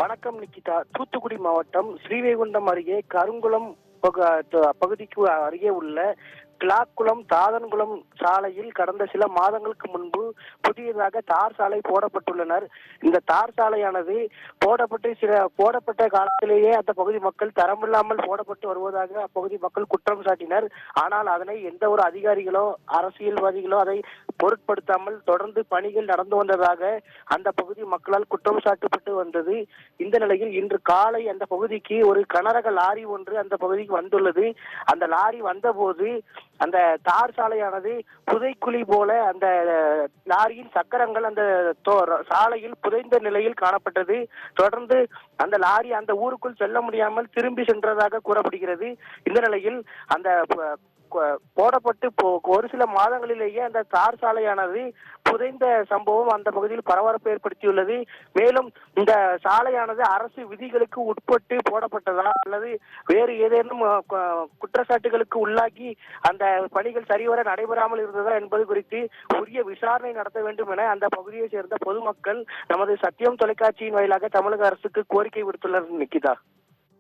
வணக்கம் நிக்கிதா. தூத்துக்குடி மாவட்டம் ஸ்ரீவைகுண்டம் அருகே கருங்குளம் பகுதிக்கு அருகே உள்ள கிளாக்குளம் தாதன்குளம் சாலையில் கடந்த சில மாதங்களுக்கு முன்பு புதியதாக தார் சாலை போடப்பட்டுள்ளனர். இந்த தார் சாலையானது போடப்பட்ட காலத்திலேயே அந்த பகுதி மக்கள் தரமில்லாமல் போடப்பட்டு வருவதாக அப்பகுதி மக்கள் குற்றம் சாட்டினர். ஆனால் அதனை எந்த ஒரு அதிகாரிகளோ அரசியல்வாதிகளோ அதை பொருட்படுத்தாமல் தொடர்ந்து பணிகள் நடந்து வந்ததாக அந்த பகுதி மக்களால் குற்றம் சாட்டப்பட்டு வந்தது. இந்த நிலையில் இன்று காலை அந்த பகுதிக்கு ஒரு கனரக லாரி ஒன்று அந்த பகுதிக்கு வந்துள்ளது. அந்த லாரி வந்தபோது அந்த தார் சாலையானது புதைக்குழி போல அந்த லாரியின் சக்கரங்கள் அந்த சாலையில் புதைந்த நிலையில் காணப்பட்டது. தொடர்ந்து அந்த லாரி அந்த ஊருக்குள் செல்ல முடியாமல் திரும்பி சென்றதாக கூறப்படுகிறது. இந்த நிலையில் அந்த போடப்பட்டு ஒரு சில மாதங்களிலேயே அந்த தார் சாலையானது புதைந்த சம்பவம் அந்த பகுதியில் பரபரப்பு ஏற்படுத்தியுள்ளது. மேலும் இந்த சாலையானது அரசு விதிகளுக்கு உட்பட்டு போடப்பட்டதா அல்லது வேறு ஏதேனும் குற்றச்சாட்டுகளுக்கு உள்ளாகி அந்த பணிகள் சரிவர நடைபெறாமல் இருந்ததா என்பது குறித்து உரிய விசாரணை நடத்த வேண்டும் என அந்த பகுதியை சேர்ந்த பொதுமக்கள் நமது சத்தியம் தொலைக்காட்சியின் வாயிலாக தமிழக அரசுக்கு கோரிக்கை விடுத்துள்ளனர். நிக்கிதா.